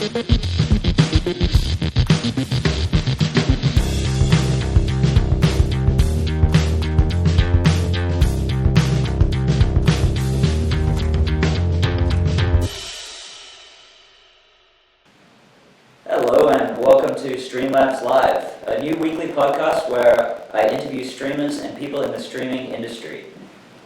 Hello and welcome to Streamlabs Live, a new weekly podcast where I interview streamers and people in the streaming industry.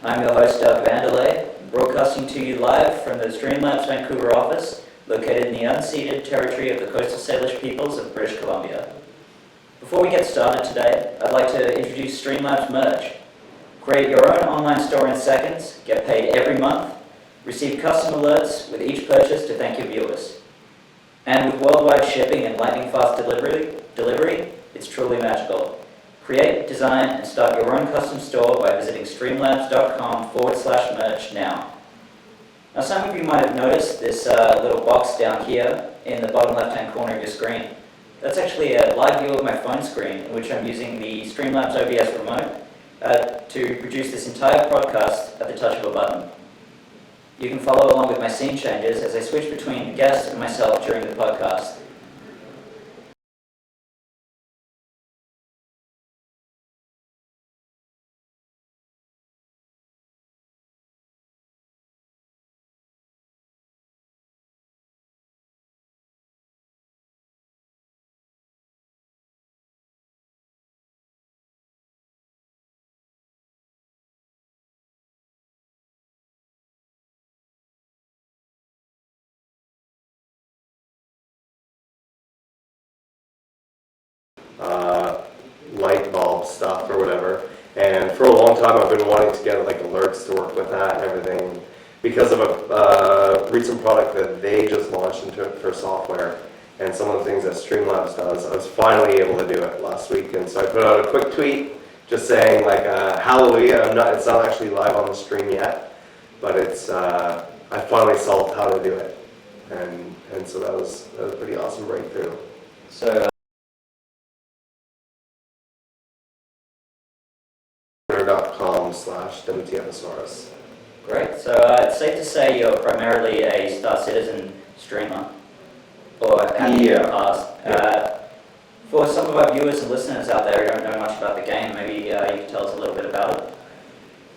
I'm your host, Doug Vanderlei, broadcasting to you live from the Streamlabs Vancouver office, located in the unceded territory of the Coastal Salish peoples of British Columbia. Before we get started today, I'd like to introduce Streamlabs Merch. Create your own online store in seconds, get paid every month, receive custom alerts with each purchase to thank your viewers. And with worldwide shipping and lightning-fast delivery, it's truly magical. Create, design, and start your own custom store by visiting streamlabs.com/merch now. Now, some of you might have noticed this little box down here in the bottom left-hand corner of your screen. That's actually a live view of my phone screen, in which I'm using the Streamlabs OBS remote to produce this entire podcast at the touch of a button. You can follow along with my scene changes as I switch between guests and myself during the podcast. Light bulb stuff or whatever. And for a long time I've been wanting to get like alerts to work with that and everything because of a recent product that they just launched into it for software and some of the things that Streamlabs does. I was finally able to do it last week, and so I put out a quick tweet just saying like hallelujah, it's not actually live on the stream yet, but it's I finally solved how to do it, and so that was a pretty awesome breakthrough. So .com/WTFOSaurus. great. So it's safe to say you're primarily a Star Citizen streamer, or have in the past. For some of our viewers and listeners out there who don't know much about the game, maybe you can tell us a little bit about it.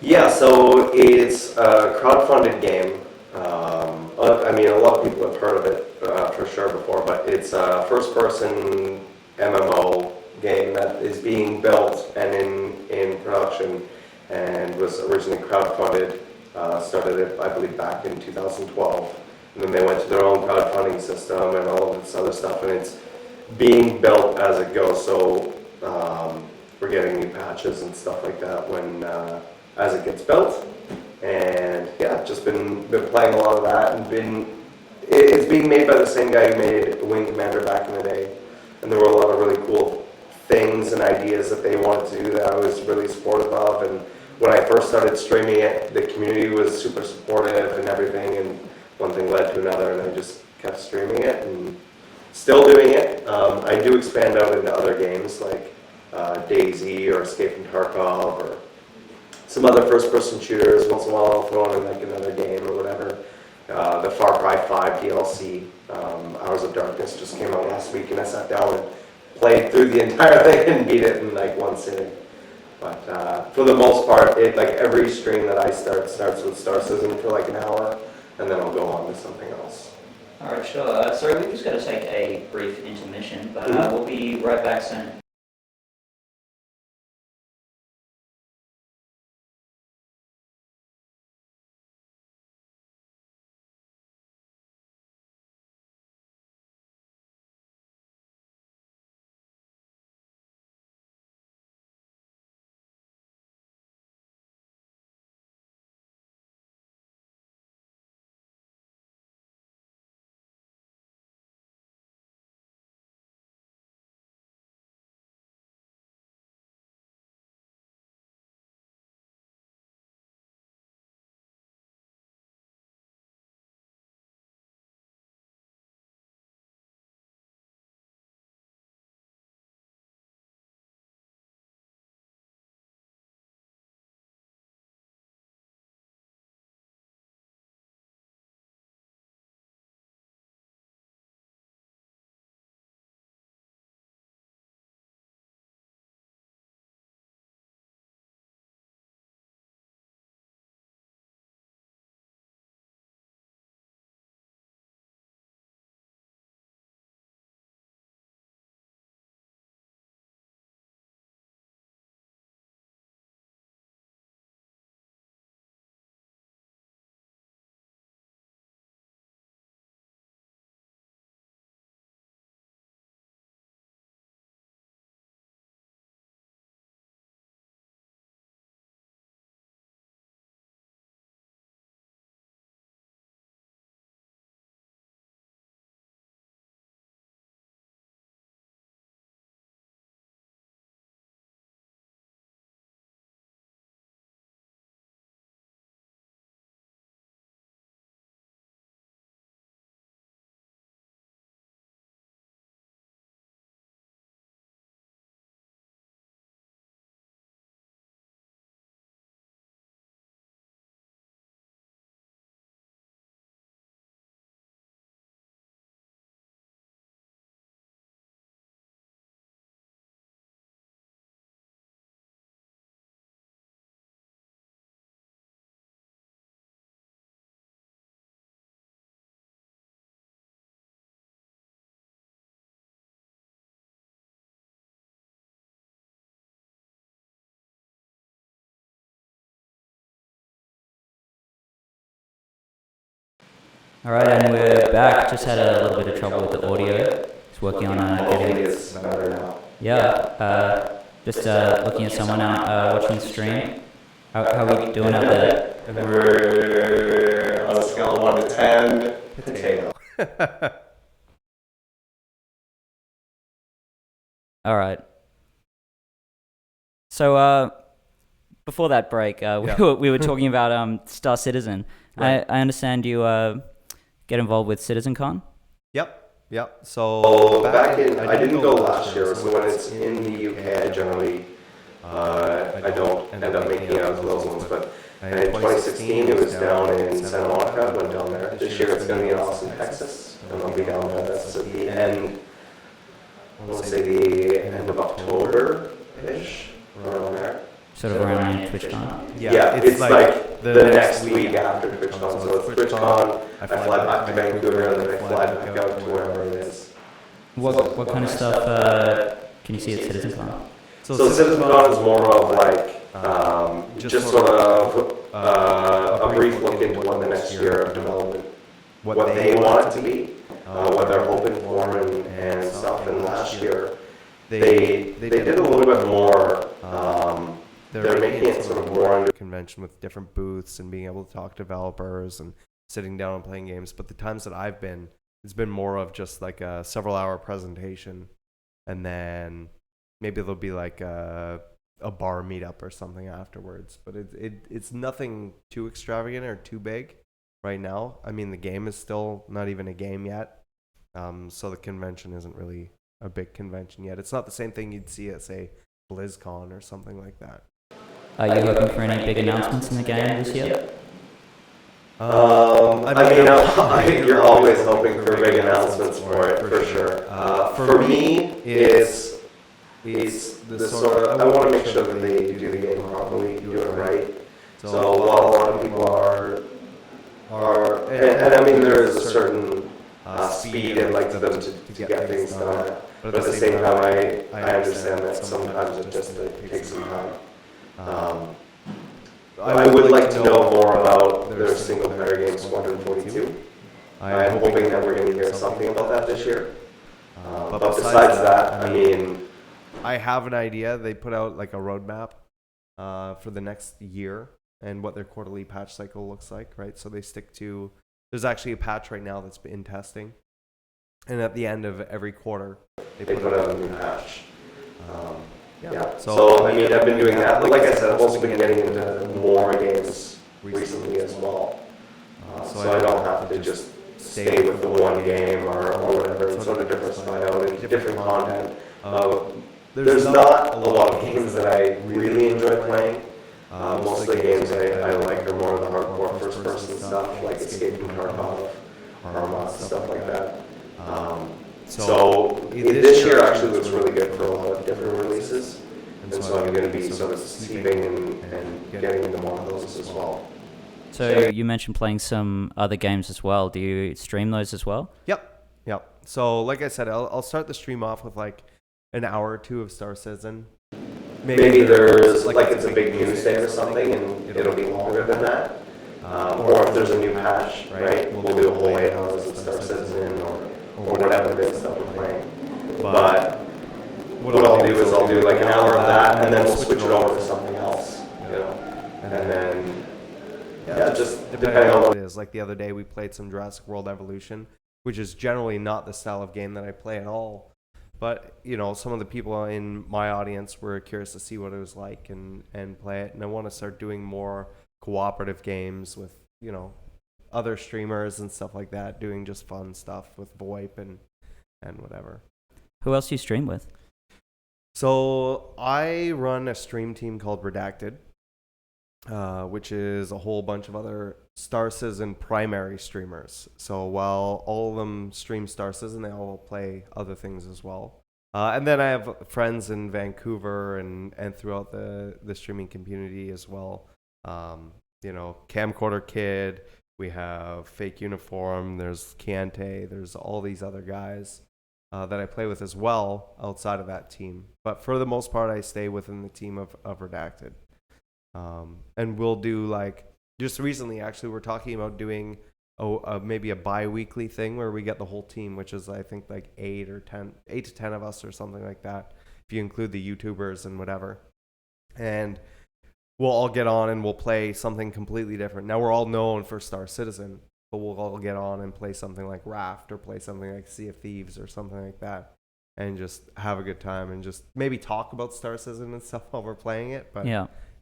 Yeah, so it's a crowdfunded game. I mean, a lot of people have heard of it for sure before, but it's a first-person MMO game that is being built and in production, and was originally crowdfunded. Started it, I believe, back in 2012, and then they went to their own crowdfunding system and all of this other stuff, and it's being built as it goes. So we're getting new patches and stuff like that when as it gets built, and yeah, just been playing a lot of that, and it's being made by the same guy who made Wing Commander back in the day, and there were a lot of really cool things and ideas that they wanted to do that I was really supportive of. And when I first started streaming it, the community was super supportive and everything, and one thing led to another, and I just kept streaming it and still doing it. I do expand out into other games like DayZ or Escape from Tarkov or some other first-person shooters. Once in a while I'll throw in like another game or whatever. The Far Cry 5 DLC, Hours of Darkness, just came out last week, and I sat down and played through the entire thing and beat it in like one sitting. But for the most part, like every stream that I starts with Star Citizen for like an hour, and then I'll go on to something else. All right, sure. Sorry, we've just got to take a brief intermission, but we'll be right back soon. All right, and we're back. Just had a little bit of trouble with the audio. Just working on Hopefully getting. it's better now. Just looking at someone out watching the stream. How are we doing out there? We're on a scale of 1 to 10, potato. All right. So before that break, we were talking about Star Citizen. Right. I understand you get involved with CitizenCon. Yep. So back in, I didn't go last year, so when it's in the UK, I generally, I don't end up making it out to those ones, but in 2016 it was down in Santa Monica. I went down there. This year it's going to be in Austin, Texas, and I'll be down there. That's at the end, I want to say the end of October-ish, around there. Sort of around TwitchCon? Yeah, it's like the next week after TwitchCon. So it's TwitchCon, I fly back to Vancouver, and then I fly back out to wherever it is. What kind of stuff can you see at CitizenCon? So CitizenCon is more of like, just sort of a brief look into what the next year of development, what they want it to be, what they're hoping for and stuff. And last year, they did a little bit more. They're making it sort of more under convention with different booths and being able to talk to developers and sitting down and playing games. But the times that I've been, it's been more of just like a several-hour presentation, and then maybe there'll be like a bar meetup or something afterwards. But it's nothing too extravagant or too big right now. I mean, the game is still not even a game yet, so the convention isn't really a big convention yet. It's not the same thing you'd see at, say, BlizzCon or something like that. Are you hoping for any big announcements in the game this year? I mean, you're always hoping for big announcements for it, for sure. For me, it's the sort of, I want to make sure that they do the game properly, do it right. So while a lot of people are and I mean, there is a certain speed I'd like them to get things done. But at the same time, I understand that sometimes it takes some time. I would like to know more about their single-player game, Squadron 42. I'm hoping that we're going to hear something about that this year. But besides that, I mean, I have an idea. They put out like a roadmap for the next year and what their quarterly patch cycle looks like, right? So they stick to, there's actually a patch right now that's in testing. And at the end of every quarter, they put out a new patch. Yeah. So I mean, I've been doing that. But like I said, I've also been getting into more games recently as well. So I don't have to just stay with the one game or whatever, and sort of diversify out into different content. There's not a lot of games that I really enjoy playing. Most of the games I like are more of the hardcore first-person stuff, like Escape from Tarkov, Arma, stuff like that. So this year actually looks really good for a lot of different releases, and so I'm going to be sort of sleeping and getting into more of those as well. So you mentioned playing some other games as well. Do you stream those as well? Yep. So like I said, I'll start the stream off with like an hour or two of Star Citizen. Maybe there's like it's a big news day or something, and it'll be longer than that. Or if there's a new patch, right, we'll do a whole 8 hours of Star Citizen or whatever it is that we're playing. But what I'll do is I'll do like an hour of that, and then we'll switch it over to something else, you know. And then, just depending on what it is. Like the other day, we played some Jurassic World Evolution, which is generally not the style of game that I play at all. But, you know, some of the people in my audience were curious to see what it was like and play it. And I want to start doing more cooperative games with, you know, other streamers and stuff like that, doing just fun stuff with VoIP and whatever. Who else do you stream with? So I run a stream team called Redacted, which is a whole bunch of other Star Citizen primary streamers. So while all of them stream Star Citizen, they all play other things as well. And then I have friends in Vancouver and throughout the streaming community as well. You know, Camcorder Kid, we have Fake Uniform, there's Kiante, there's all these other guys that I play with as well outside of that team. But for the most part, I stay within the team of Redacted. And we'll do like, just recently actually, we're talking about doing maybe a bi-weekly thing where we get the whole team, which is I think like 8 to 10 of us or something like that, if you include the YouTubers and whatever. And we'll all get on and we'll play something completely different. Now we're all known for Star Citizen, but we'll all get on and play something like Raft or play something like Sea of Thieves or something like that, and just have a good time and just maybe talk about Star Citizen and stuff while we're playing it, but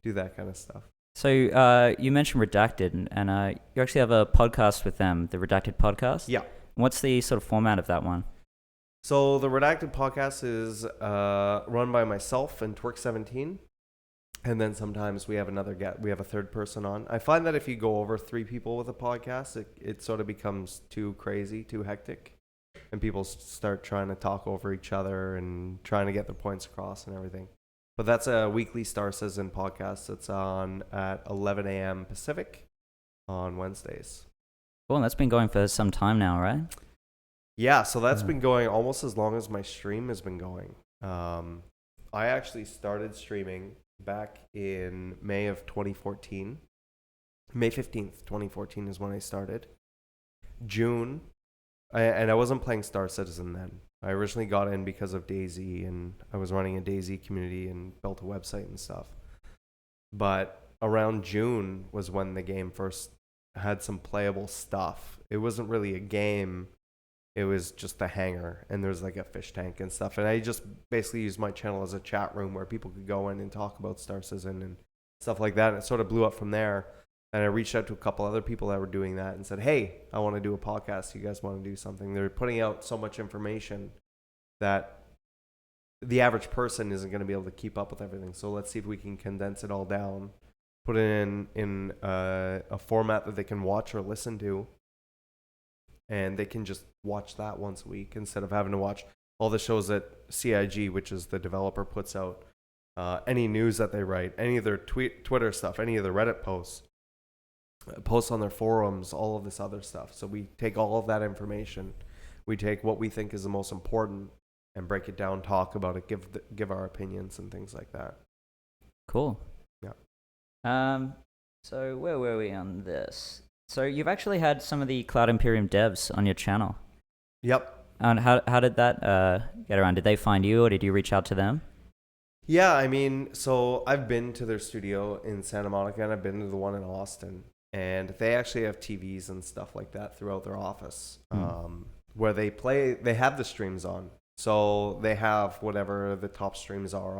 do that kind of stuff. So you mentioned Redacted, and you actually have a podcast with them, the Redacted podcast? Yeah. What's the sort of format of that one? So the Redacted podcast is run by myself and Twerk17, and then sometimes we have a third person on. I find that if you go over 3 people with a podcast, it sort of becomes too crazy, too hectic, and people start trying to talk over each other and trying to get their points across and everything. But that's a weekly Star Citizen podcast that's on at 11 a.m. Pacific on Wednesdays. Well, that's been going for some time now, right? Yeah, so that's been going almost as long as my stream has been going. I actually started streaming back in May of 2014. May 15th, 2014 is when I started. June, and I wasn't playing Star Citizen then. I originally got in because of DayZ, and I was running a DayZ community and built a website and stuff. But around June was when the game first had some playable stuff. It wasn't really a game. It was just a hangar, and there's like a fish tank and stuff. And I just basically used my channel as a chat room where people could go in and talk about Star Citizen and stuff like that. And it sort of blew up from there. And I reached out to a couple other people that were doing that and said, hey, I want to do a podcast. You guys want to do something? They're putting out so much information that the average person isn't going to be able to keep up with everything. So let's see if we can condense it all down, put it in a format that they can watch or listen to, and they can just watch that once a week instead of having to watch all the shows that CIG, which is the developer, puts out, any news that they write, any of their Twitter stuff, any of the Reddit posts on their forums, all of this other stuff. So we take all of that information, we take what we think is the most important and break it down, talk about it, give our opinions and things like that. Cool. Yeah. So where were we on this? So you've actually had some of the Cloud Imperium devs on your channel. Yep. And how did that get around? Did they find you, or did you reach out to them? Yeah, I mean, so I've been to their studio in Santa Monica, and I've been to the one in Austin. And they actually have TVs and stuff like that throughout their office, where they have the streams on. So they have whatever the top streams are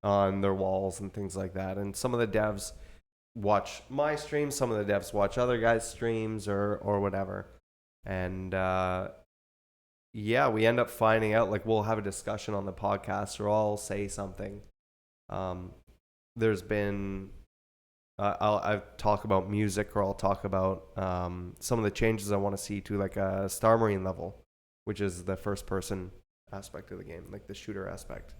on their walls and things like that. And some of the devs watch my streams, some of the devs watch other guys' streams or whatever. And yeah, we end up finding out, like, we'll have a discussion on the podcast or I'll say something. There's been I'll talk about music, or I'll talk about some of the changes I want to see to like a Star Marine level, which is the first person aspect of the game, like the shooter aspect.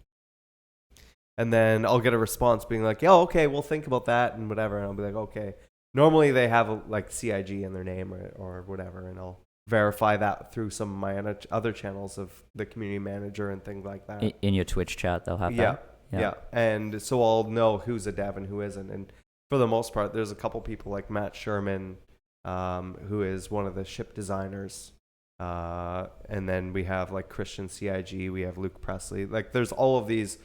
And then I'll get a response being like, "Yeah, okay, we'll think about that," and whatever. And I'll be like, "Okay." Normally they have like CIG in their name or whatever, and I'll verify that through some of my other channels of the community manager and things like that. In your Twitch chat, they'll have that. Yeah. And so I'll know who's a dev and who isn't. And for the most part, there's a couple people like Matt Sherman, who is one of the ship designers. And then we have like Christian CIG, we have Luke Presley. Like there's all of these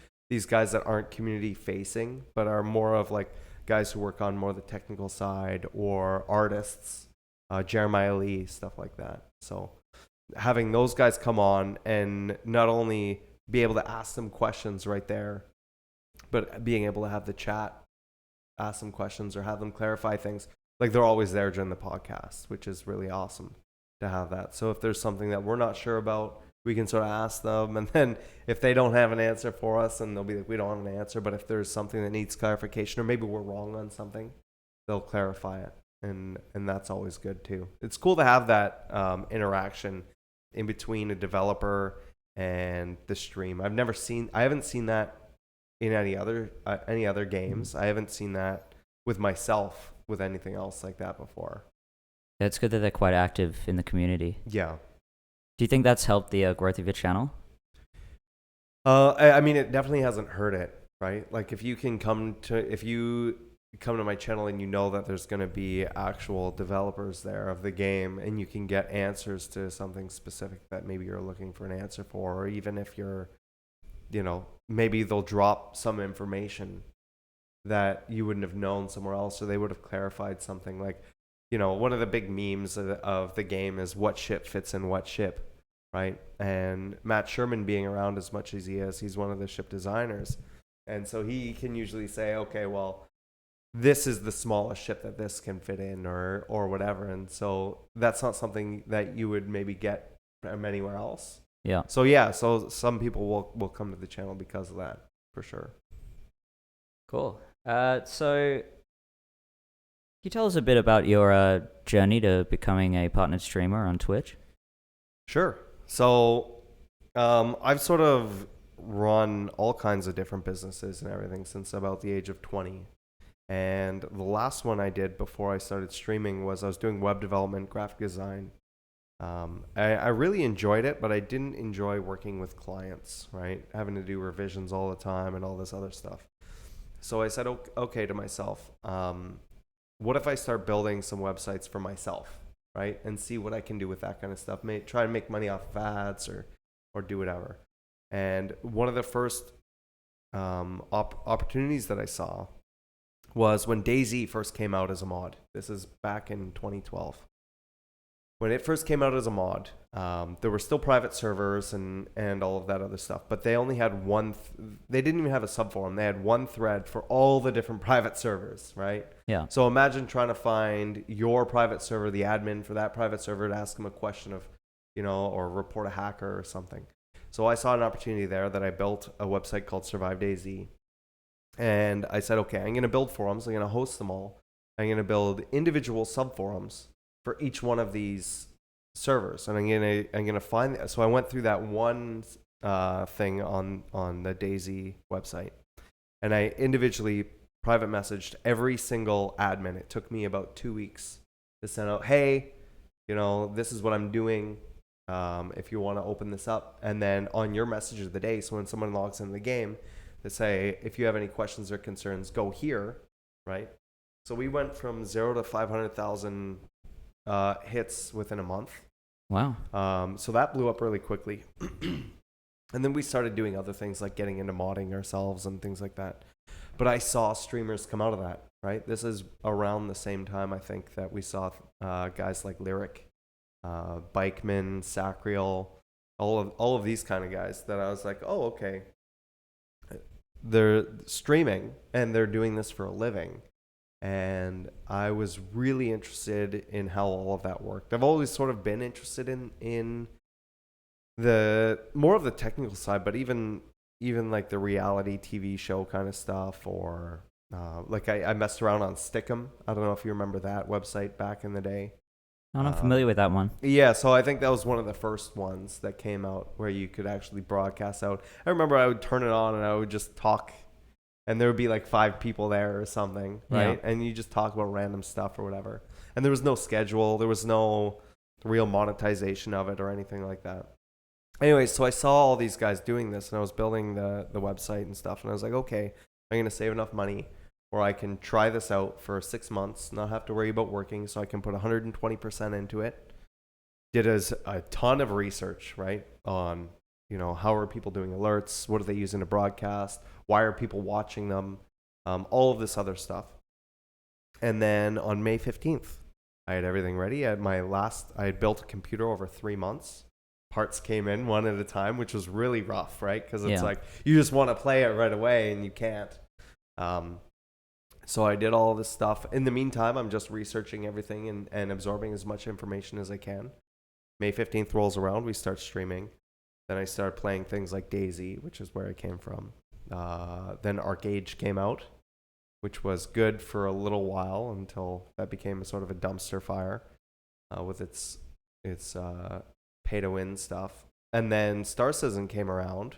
guys that aren't community facing, but are more of like guys who work on more the technical side, or artists, Jeremiah Lee, stuff like that. So having those guys come on and not only be able to ask them questions right there, but being able to have the chat ask them questions or have them clarify things. Like they're always there during the podcast, which is really awesome to have that. So if there's something that we're not sure about, we can sort of ask them, and then if they don't have an answer for us, and they'll be like, we don't have an answer, but if there's something that needs clarification, or maybe we're wrong on something, they'll clarify it, and that's always good too. It's cool to have that interaction in between a developer and the stream. I haven't seen that in any other games. I haven't seen that with myself with anything else like that before. Yeah, it's good that they're quite active in the community. Yeah. Do you think that's helped the growth of your channel? I mean, it definitely hasn't hurt it, right? Like if you come to my channel and you know that there's going to be actual developers there of the game, and you can get answers to something specific that maybe you're looking for an answer for, or even if you're, maybe they'll drop some information that you wouldn't have known somewhere else, or they would have clarified something. Like, one of the big memes of the game is what ship fits in what ship, right? And Matt Sherman being around as much as he is, he's one of the ship designers. And so he can usually say, okay, well, this is the smallest ship that this can fit in, or whatever. And so that's not something that you would maybe get from anywhere else. Yeah. So some people will come to the channel because of that, for sure. Cool. So can you tell us a bit about your journey to becoming a partnered streamer on Twitch? Sure. So I've sort of run all kinds of different businesses and everything since about the age of 20. And the last one I did before I started streaming was I was doing web development, graphic design. I really enjoyed it, but I didn't enjoy working with clients, right? Having to do revisions all the time and all this other stuff. So I said, okay to myself, what if I start building some websites for myself, right? And see what I can do with that kind of stuff. Try and make money off of ads or do whatever. And one of the first opportunities that I saw was when DayZ first came out as a mod. This is back in 2012. When it first came out as a mod, there were still private servers and all of that other stuff, but they only had they didn't even have a subforum. They had one thread for all the different private servers, right? Yeah. So imagine trying to find your private server, the admin for that private server, to ask them a question of, or report a hacker or something. So I saw an opportunity there that I built a website called Survive DayZ. And I said, okay, I'm going to build forums. I'm going to host them all. I'm going to build individual subforums for each one of these servers, and I'm gonna find. So I went through that one thing on the DayZ website, and I individually private messaged every single admin. It took me about 2 weeks to send out, hey, this is what I'm doing. If you want to open this up, and then on your message of the day, so when someone logs into the game, they say, if you have any questions or concerns, go here, right? So we went from 0 to 500,000 hits within a month. Wow. So that blew up really quickly. And then we started doing other things like getting into modding ourselves and things like that. But I saw streamers come out of that, right? This is around the same time, I think, that we saw guys like Lyric, Bikeman, Sacriel, all of these kind of guys that I was like, oh, okay. They're streaming and they're doing this for a living. And I was really interested in how all of that worked. I've always sort of been interested in the more of the technical side, but even like the reality TV show kind of stuff, or like I messed around on Stick'em. I don't know if you remember that website back in the day. I'm not familiar with that one. Yeah, so I think that was one of the first ones that came out where you could actually broadcast out. I remember I would turn it on and I would just talk. And there would be like 5 people there or something, right? Yeah. And you just talk about random stuff or whatever. And there was no schedule. There was no real monetization of it or anything like that. Anyway, so I saw all these guys doing this, and I was building the website and stuff. And I was like, okay, I'm going to save enough money where I can try this out for 6 months, not have to worry about working, so I can put 120% into it. Did a ton of research, right, on how are people doing alerts? What are they using to broadcast? Why are people watching them? All of this other stuff. And then on May 15th, I had everything ready. I had built a computer over 3 months. Parts came in one at a time, which was really rough, right? Because it's like, you just want to play it right away and you can't. So I did all this stuff. In the meantime, I'm just researching everything and absorbing as much information as I can. May 15th rolls around, we start streaming. Then I started playing things like DayZ, which is where I came from. Then Arcade came out, which was good for a little while until that became a sort of a dumpster fire with its pay-to-win stuff. And then Star Citizen came around,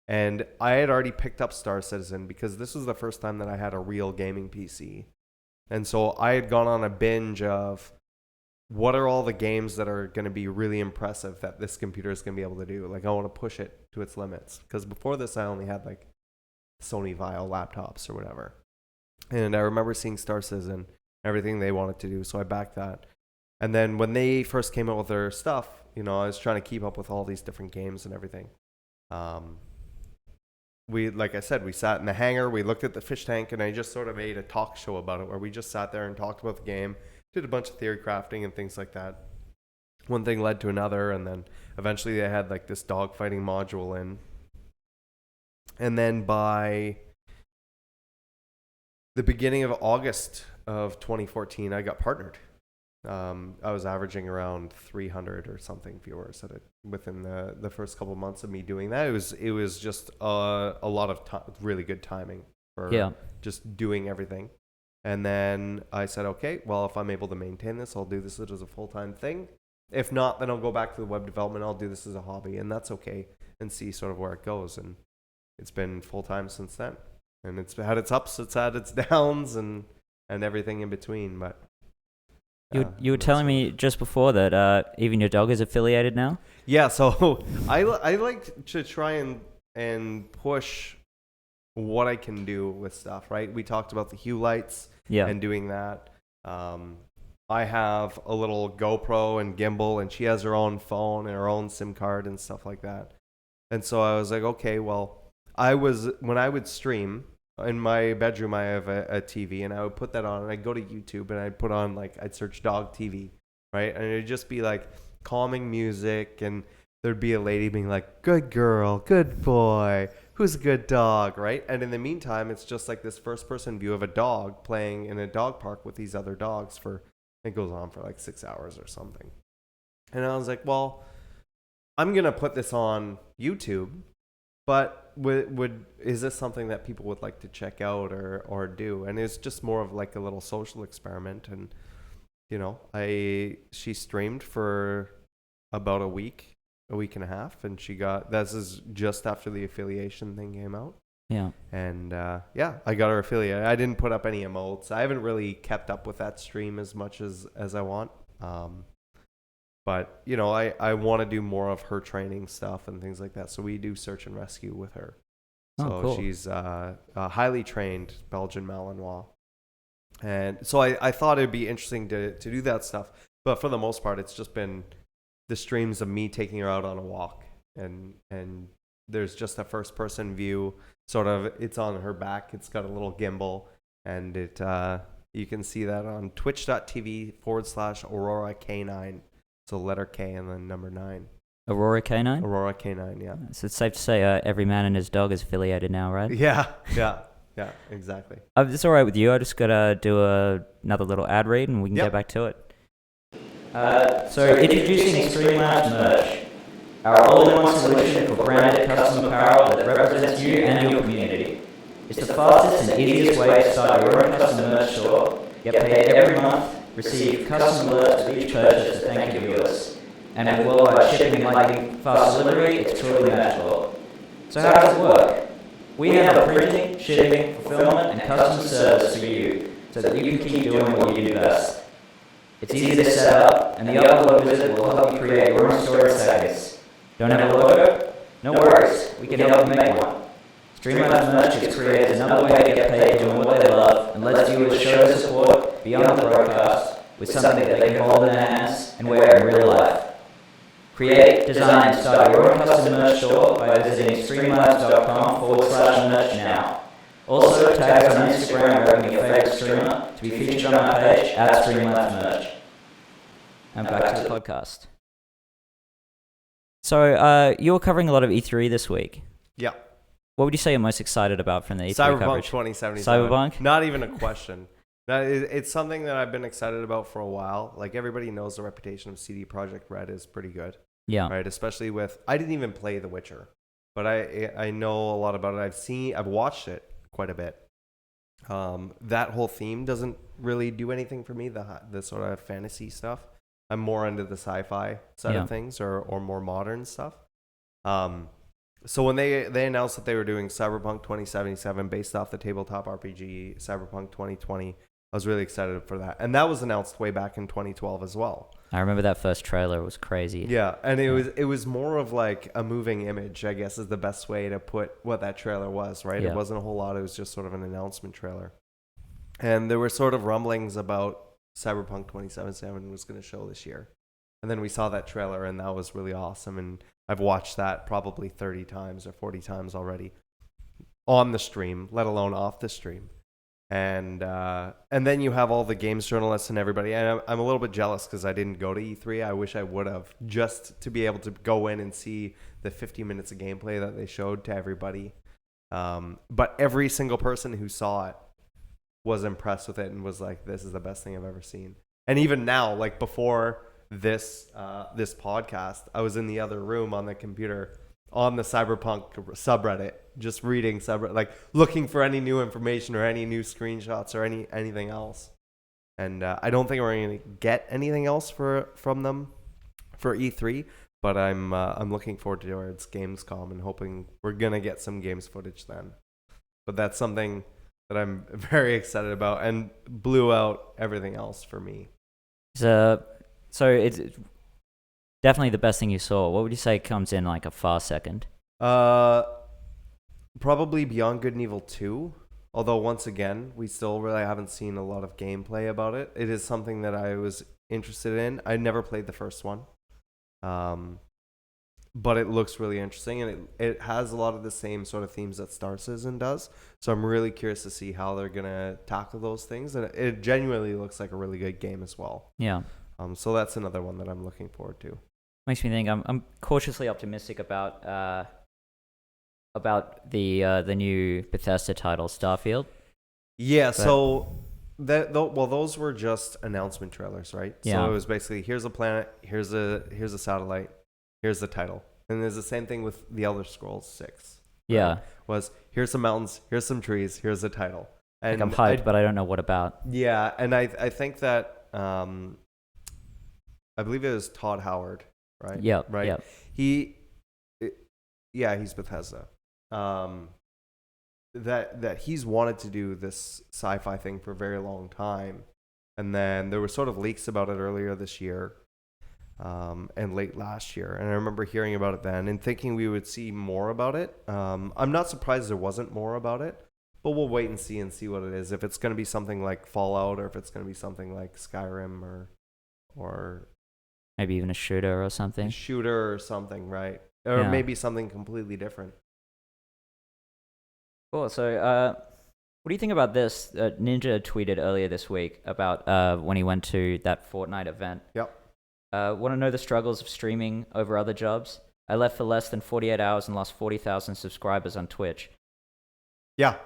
and I had already picked up Star Citizen because this was the first time that I had a real gaming PC. And so I had gone on a binge of what are all the games that are going to be really impressive that this computer is going to be able to do? Like, I want to push it to its limits. Because before this, I only had like Sony Vaio laptops or whatever. And I remember seeing Star Citizen, everything they wanted to do, so I backed that. And then when they first came out with their stuff, I was trying to keep up with all these different games and everything. Like I said, we sat in the hangar, we looked at the fish tank, and I just sort of made a talk show about it where we just sat there and talked about the game, did a bunch of theory crafting and things like that. One thing led to another, and then eventually they had like this dogfighting module in. And then by the beginning of August of 2014, I got partnered. I was averaging around 300 or something viewers at it within the first couple of months of me doing that. It was just a lot of really good timing for just doing everything. And then I said, okay, well, if I'm able to maintain this, I'll do this as a full-time thing. If not, then I'll go back to the web development. I'll do this as a hobby, and that's okay, and see sort of where it goes. And it's been full-time since then. And it's had its ups, it's had its downs, and everything in between, but... You were telling me just before that even your dog is affiliated now? Yeah, so I like to try and push what I can do with stuff, right? We talked about the hue lights and doing that. I have a little GoPro and gimbal, and she has her own phone and her own SIM card and stuff like that. And so I was like, okay, well, when I would stream, in my bedroom, I have a TV, and I would put that on, and I'd go to YouTube, and I'd put on, I'd search dog TV, right? And it'd just be, calming music, and there'd be a lady being like, good girl, good boy, who's a good dog, right? And in the meantime, it's just this first-person view of a dog playing in a dog park with these other dogs it goes on for 6 hours or something. And I was like, well, I'm going to put this on YouTube, but is this something that people would like to check out or do? And it's just more of a little social experiment. And she streamed for about a week and a half, and this is just after the affiliation thing came out. Yeah. And I got her affiliate. I didn't put up any emotes. I haven't really kept up with that stream as much as I want. But, I want to do more of her training stuff and things like that. So we do search and rescue with her. So cool. She's a highly trained Belgian Malinois. And so I thought it'd be interesting to do that stuff. But for the most part, it's just been the streams of me taking her out on a walk. And there's just a first person view. Sort of, it's on her back. It's got a little gimbal. And you can see that on twitch.tv/Aurora K9. So letter K and then number 9. Aurora K9? Aurora K9, yeah. So it's safe to say every man and his dog is affiliated now, right? Yeah, exactly. If it's all right with you, I just got to do another little ad read and we can get back to it. So introducing Streamlabs merch, our all-in-one solution for branded custom apparel that represents you and your community. It's the fastest and easiest way to start your own custom merch store, get paid every month, receive custom alerts with each purchase to thank your viewers. And with worldwide shipping and lightning fast delivery, it's truly magical. So how does it work? We handle printing, shipping, fulfillment, and customer service for you, so that you can keep doing what you do best. It's easy to set up, and the upload wizard will help you create your own store in seconds. Don't have a logo? No worries, we can help you make one. Streamlabs merch gives creators another way to get paid doing what they love, and lets viewers show their support beyond the broadcast with something that they can hold in their hands and wear in real life. Create, design, and start your own custom merch store by visiting streamlabs.com/merch now. Also, tag us on Instagram repping your favorite streamer to be featured on our page at Streamlabs Merch. And back to the podcast. So, you were covering a lot of E3 this week. Yeah. What would you say you're most excited about from the E3 Cyberpunk coverage? 2077. Cyberpunk? Not even a question. It's something that I've been excited about for a while. Everybody knows the reputation of CD Projekt Red is pretty good. Yeah. Right. Especially I didn't even play The Witcher, but I know a lot about it. I've watched it quite a bit. That whole theme doesn't really do anything for me. The sort of fantasy stuff. I'm more into the sci-fi side of things, or more modern stuff. So when they announced that they were doing Cyberpunk 2077 based off the tabletop RPG Cyberpunk 2020, I was really excited for that. And that was announced way back in 2012 as well. I remember that first trailer. It was crazy. Yeah, and it was more of a moving image, I guess is the best way to put what that trailer was, right? Yeah. It wasn't a whole lot. It was just sort of an announcement trailer. And there were sort of rumblings about Cyberpunk 2077 was going to show this year. And then we saw that trailer, and that was really awesome. And I've watched that probably 30 times or 40 times already on the stream, let alone off the stream. And then you have all the games journalists and everybody. And I'm a little bit jealous because I didn't go to E3. I wish I would have, just to be able to go in and see the 50 minutes of gameplay that they showed to everybody. But every single person who saw it was impressed with it and was like, this is the best thing I've ever seen. And even now, like before this podcast, I was in the other room on the computer on the Cyberpunk subreddit, just reading subreddit, like looking for any new information or any new screenshots or anything else. And I don't think we're going to get anything else from them for E3, but I'm looking forward towards Gamescom and hoping we're going to get some games footage then. But that's something that I'm very excited about and blew out everything else for me. So it's definitely the best thing you saw. What would you say comes in like a far second? Probably Beyond Good and Evil 2. Although once again, we still really haven't seen a lot of gameplay about it. It is something that I was interested in. I never played the first one. But it looks really interesting, and it has a lot of the same sort of themes that Star Citizen does. So I'm really curious to see how they're going to tackle those things. And it genuinely looks like a really good game as well. Yeah. So that's another one that I'm looking forward to. Makes me think I'm cautiously optimistic about the new Bethesda title, Starfield. Yeah, so those were just announcement trailers, right? Yeah. So it was basically, here's a planet, here's a satellite, here's the title. And there's the same thing with The Elder Scrolls 6. Right? Yeah. Was here's some mountains, here's some trees, here's the title. And like I'm hyped, but I don't know what about. Yeah, and I think that I believe it was Todd Howard, right? Yeah. Right. Yeah. He's Bethesda. That he's wanted to do this sci-fi thing for a very long time, and then there were sort of leaks about it earlier this year, and late last year. And I remember hearing about it then and thinking we would see more about it. I'm not surprised there wasn't more about it, but we'll wait and see what it is. If it's going to be something like Fallout, or if it's going to be something like Skyrim, or Maybe even a shooter or something. Right? Or Yeah. maybe something completely different. Cool. So, what do you think about this? Ninja tweeted earlier this week about when he went to that Fortnite event. Yep. Want to know the struggles of streaming over other jobs? I left for less than 48 hours and lost 40,000 subscribers on Twitch. Yeah,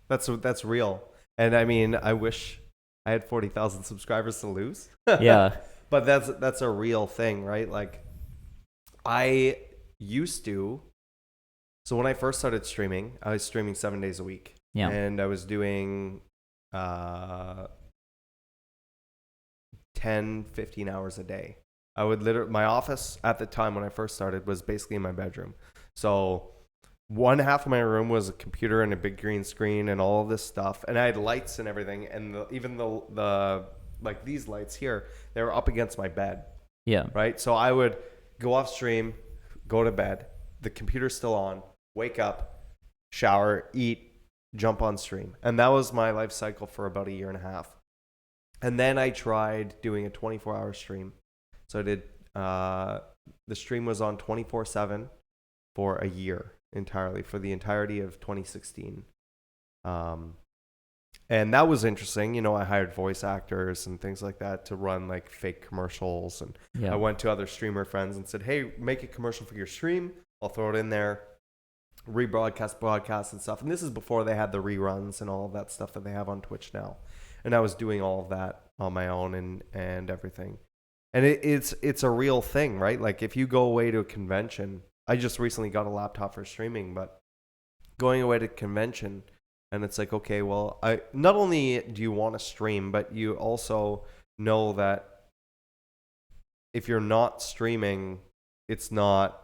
that's real. And I mean, I wish I had 40,000 subscribers to lose. Yeah. But that's a real thing, right? Like, I used to. So when I first started streaming, I was streaming 7 days a week. Yeah. And I was doing 10, 15 hours a day. I would my office at the time when I first started was basically in my bedroom. So one half of my room was a computer and a big green screen and all of this stuff. And I had lights and everything. And even the like these lights here, they were up against my bed. Yeah. Right? So I would go off stream, go to bed, the computer's still on, wake up, shower, eat, jump on stream. And that was my life cycle for about a year and a half. And then I tried doing a 24-hour stream. So I did, the stream was on 24/7 for a year entirely, for the entirety of 2016. And that was interesting. You know, I hired voice actors and things like that to run like fake commercials. And Yeah. I went to other streamer friends and said, hey, make a commercial for your stream. I'll throw it in there, broadcast and stuff. And this is before they had the reruns and all of that stuff that they have on Twitch now. And I was doing all of that on my own and everything. And it's a real thing, right? Like if you go away to a convention, I just recently got a laptop for streaming, but going away to a convention, and it's like, okay, well, not only do you want to stream, but you also know that if you're not streaming, it's not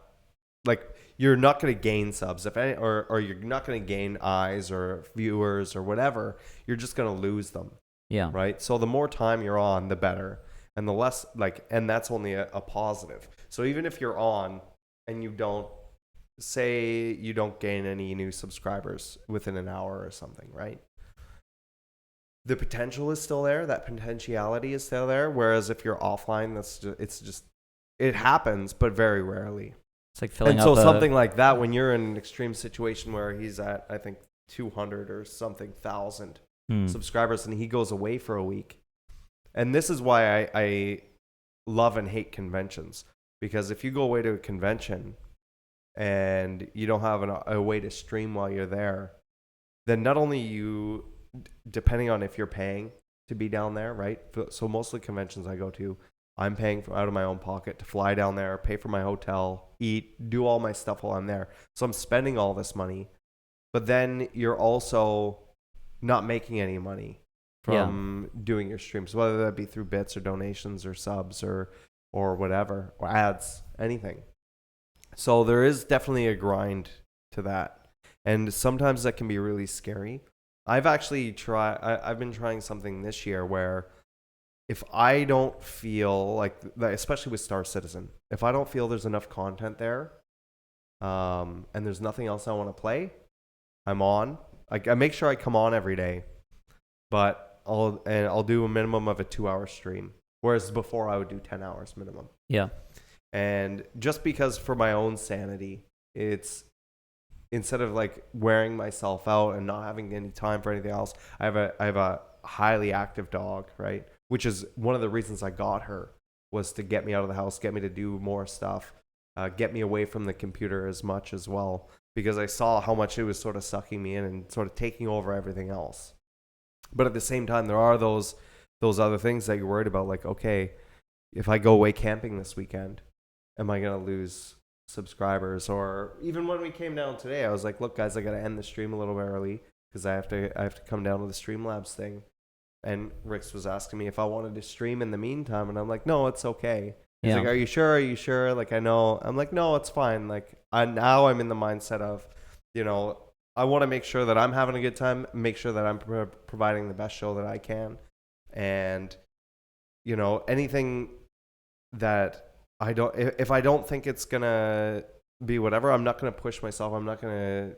like you're not going to gain subs, if any, or you're not going to gain eyes or viewers or whatever. You're just going to lose them. Yeah. Right. So the more time you're on, the better, and the less and that's only a positive. So even if you're on and you don't gain any new subscribers within an hour or something, right? the potential is still there. That potentiality is still there. Whereas if you're offline, it happens, but very rarely. It's like filling And up so something like that, when you're in an extreme situation where he's at, I think, 200 or something thousand subscribers, and he goes away for a week. And this is why I love and hate conventions, because if you go away to a convention and you don't have a way to stream while you're there, then not only you, depending on if you're paying to be down there, right? So most of the conventions I go to, I'm paying out of my own pocket to fly down there, pay for my hotel, eat, do all my stuff while I'm there. So I'm spending all this money, but then you're also not making any money from doing your streams, whether that be through bits or donations or subs or whatever, or ads, anything. So there is definitely a grind to that. And sometimes that can be really scary. I've been trying something this year where if I don't feel like, especially with Star Citizen, if I don't feel there's enough content there, and there's nothing else I want to play, I'm on. I make sure I come on every day, but I'll do a minimum of a 2-hour stream. Whereas before I would do 10 hours minimum. Yeah. And just because for my own sanity, it's instead of like wearing myself out and not having any time for anything else, I have a highly active dog, right? Which is one of the reasons I got her, was to get me out of the house, get me to do more stuff, get me away from the computer as much as well, because I saw how much it was sort of sucking me in and sort of taking over everything else. But at the same time, there are those other things that you're worried about, like, okay, if I go away camping this weekend, am I going to lose subscribers? Or even when we came down today, I was like, look, guys, I got to end the stream a little bit early because I have to come down to the Streamlabs thing. And Rix was asking me if I wanted to stream in the meantime, and I'm like, no, it's okay. He's like, are you sure? Are you sure? Like, I know. I'm like, no, it's fine. Like, now I'm in the mindset of, I want to make sure that I'm having a good time, make sure that I'm providing the best show that I can. And, anything that if I don't think it's going to be whatever, I'm not going to push myself. I'm not going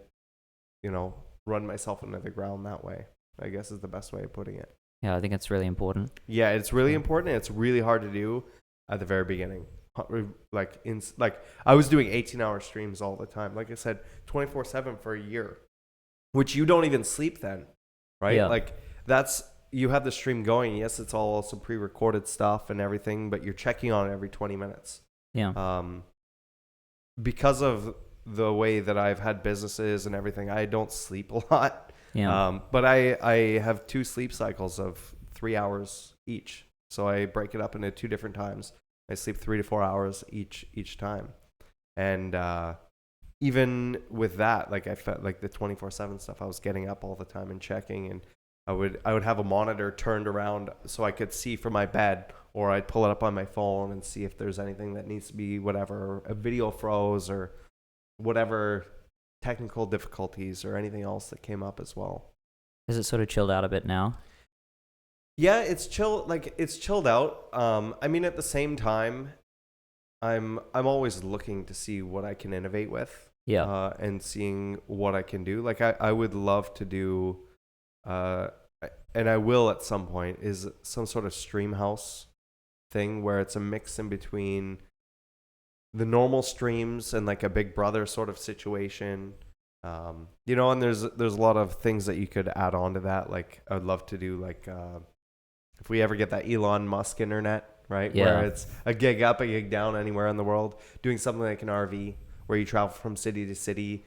to, run myself into the ground that way, I guess is the best way of putting it. Yeah, I think it's really important. Yeah, it's really important. And it's really hard to do at the very beginning. Like I was doing 18-hour streams all the time. Like I said, 24/7 for a year, which you don't even sleep then, right? Yeah. Like you have the stream going. Yes, it's all also pre-recorded stuff and everything, but you're checking on it every 20 minutes. Yeah. Because of the way that I've had businesses and everything, I don't sleep a lot. Yeah. But I have 2 sleep cycles of 3 hours each. So I break it up into 2 different times. I sleep 3 to 4 hours each time. And even with that, like I felt like the 24/7 stuff, I was getting up all the time and checking, and I would have a monitor turned around so I could see from my bed, or I'd pull it up on my phone and see if there's anything that needs to be whatever, a video froze or whatever technical difficulties or anything else that came up as well. Is it sort of chilled out a bit now? Yeah, it's chilled out. I mean, at the same time, I'm always looking to see what I can innovate with. Yeah. And seeing what I can do. Like I would love to do, and I will at some point, is some sort of stream house thing where it's a mix in between the normal streams and like a Big Brother sort of situation. And there's a lot of things that you could add on to that. Like I'd love to do like, if we ever get that Elon Musk internet, right? Yeah. Where it's a gig up, a gig down anywhere in the world, doing something like an RV where you travel from city to city.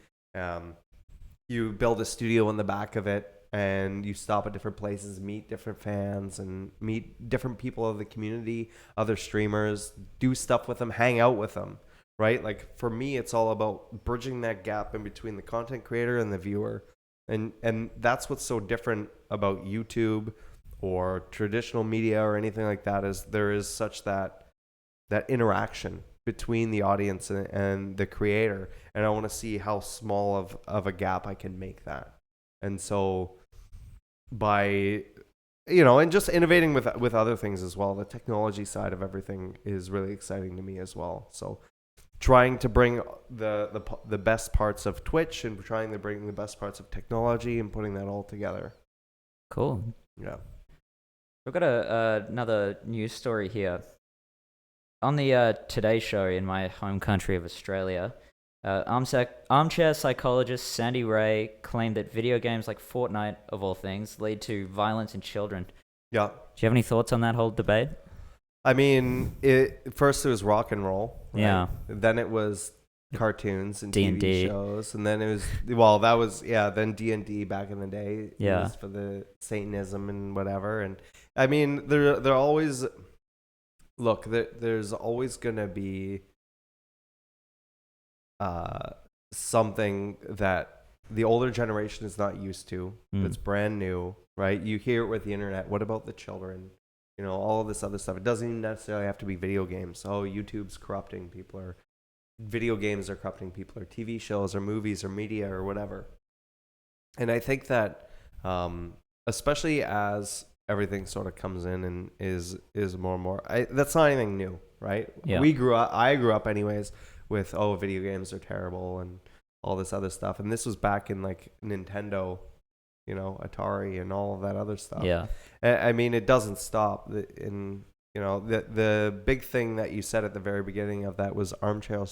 You build a studio in the back of it and you stop at different places, meet different fans and meet different people of the community, other streamers, do stuff with them, hang out with them, right? Like for me, it's all about bridging that gap in between the content creator and the viewer. And that's what's so different about YouTube or traditional media or anything like that, is there is such that interaction between the audience and the creator. And I want to see how small of a gap I can make that. And so by, and just innovating with other things as well, the technology side of everything is really exciting to me as well. So trying to bring the best parts of Twitch and trying to bring the best parts of technology and putting that all together. Cool. Yeah. We've got another news story here. On the Today Show in my home country of Australia, armchair psychologist Sandy Ray claimed that video games like Fortnite, of all things, lead to violence in children. Yeah. Do you have any thoughts on that whole debate? I mean, first it was rock and roll. Right? Yeah. Then it was cartoons and D&D. TV shows, and then it was then D&D back in the day. Yeah. It was for the Satanism and whatever. And I mean, they're always there's always gonna be something that the older generation is not used to. That's brand new, right? You hear it with the internet. What about the children? All of this other stuff. It doesn't even necessarily have to be video games. Oh, YouTube's corrupting people, or video games are corrupting people, or TV shows, or movies, or media, or whatever. And I think that, especially as everything sort of comes in and is more and more, that's not anything new, right? Yeah. I grew up anyways with, video games are terrible and all this other stuff. And this was back in like Nintendo, Atari and all of that other stuff. Yeah. I mean, it doesn't stop. The big thing that you said at the very beginning of that was armchair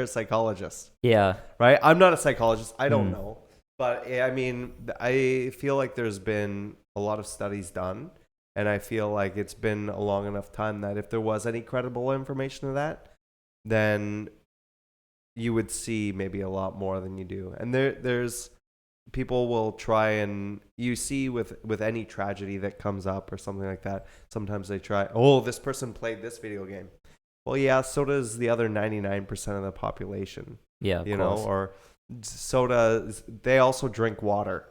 psychologist. Yeah. Right? I'm not a psychologist. I don't know. But I mean, I feel like there's been a lot of studies done, and I feel like it's been a long enough time that if there was any credible information of that, then you would see maybe a lot more than you do. And there's people will try, and you see with any tragedy that comes up or something like that, sometimes they try, this person played this video game. Well, yeah, so does the other 99% of the population. Yeah, of course. Or so does, they also drink water.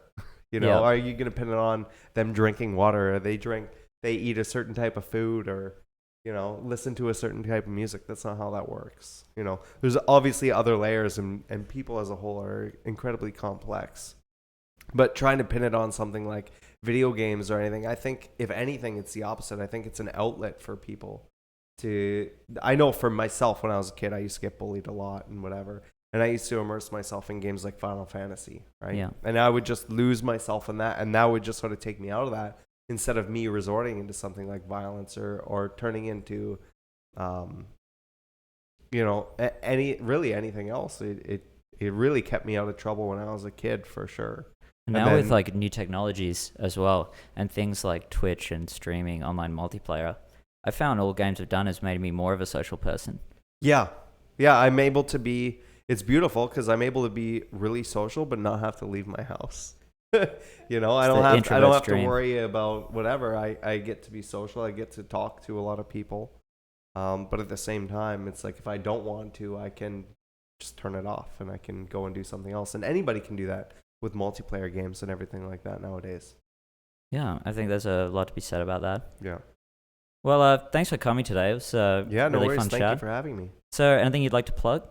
Yeah. Are you going to pin it on them drinking water, or they eat a certain type of food, or listen to a certain type of music? That's not how that works. There's obviously other layers, and people as a whole are incredibly complex. But trying to pin it on something like video games or anything, I think if anything, it's the opposite. I think it's an outlet for people I know for myself, when I was a kid, I used to get bullied a lot and whatever. And I used to immerse myself in games like Final Fantasy, right? Yeah. And I would just lose myself in that, and that would just sort of take me out of that, instead of me resorting into something like violence or turning into, anything else. It really kept me out of trouble when I was a kid, for sure. And now with like new technologies as well, and things like Twitch and streaming, online multiplayer, I found all games have done has made me more of a social person. Yeah. I'm able to be. It's beautiful because I'm able to be really social, but not have to leave my house. I don't have to worry about whatever. I get to be social. I get to talk to a lot of people. But at the same time, it's like if I don't want to, I can just turn it off and I can go and do something else. And anybody can do that with multiplayer games and everything like that nowadays. Yeah, I think there's a lot to be said about that. Yeah. Well, thanks for coming today. It was no really worries. fun Thank chat. you for having me. So, anything you'd like to plug?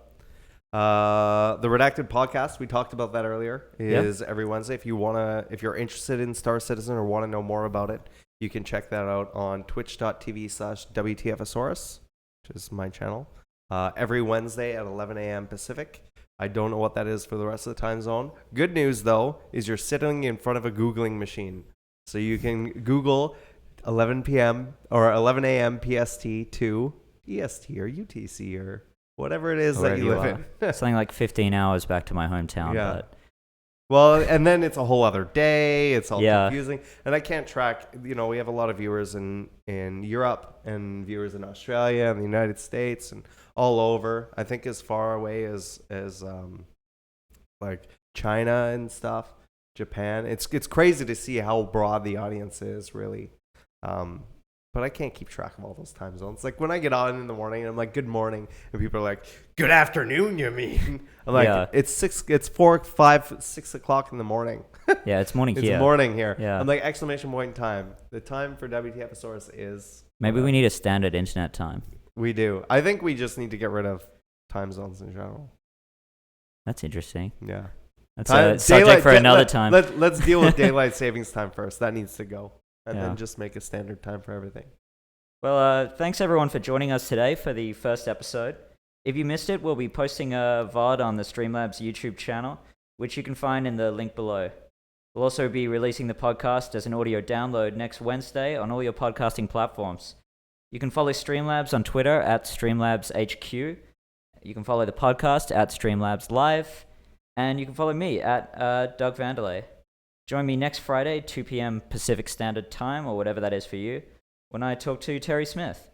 The Redacted podcast, we talked about that earlier, is every Wednesday. If you're interested in Star Citizen or want to know more about it, you can check that out on twitch.tv/WTFOSaurus, which is my channel, every Wednesday at 11 a.m. Pacific. I don't know what that is for the rest of the time zone. Good news, though, is you're sitting in front of a Googling machine. So you can Google 11 p.m. or 11 a.m. PST to EST or UTC or whatever it is that you live in. Something like 15 hours back to my hometown. Yeah. But well, and then it's a whole other day. It's all confusing. And I can't track, we have a lot of viewers in Europe and viewers in Australia and the United States and all over. I think as far away as like China and stuff, Japan. It's crazy to see how broad the audience is, really. But I can't keep track of all those time zones. Like when I get on in the morning and I'm like, good morning. And people are like, good afternoon, you mean? I'm like, it's 4, 5, 6 o'clock in the morning. Yeah, it's morning here. It's morning here. Yeah. I'm like, exclamation point time. The time for WTFOSaurus is... Maybe we need a standard internet time. We do. I think we just need to get rid of time zones in general. That's interesting. Yeah. That's a subject for another time. Let's deal with daylight savings time first. That needs to go. And Yeah. then just make a standard time for everything. Well, thanks everyone for joining us today for the first episode. If you missed it, we'll be posting a VOD on the Streamlabs YouTube channel, which you can find in the link below. We'll also be releasing the podcast as an audio download next Wednesday on all your podcasting platforms. You can follow Streamlabs on Twitter at StreamlabsHQ. You can follow the podcast at Streamlabs Live. And you can follow me at Doug Vanderlei. Join me next Friday, 2 p.m. Pacific Standard Time, or whatever that is for you, when I talk to Terry Smith.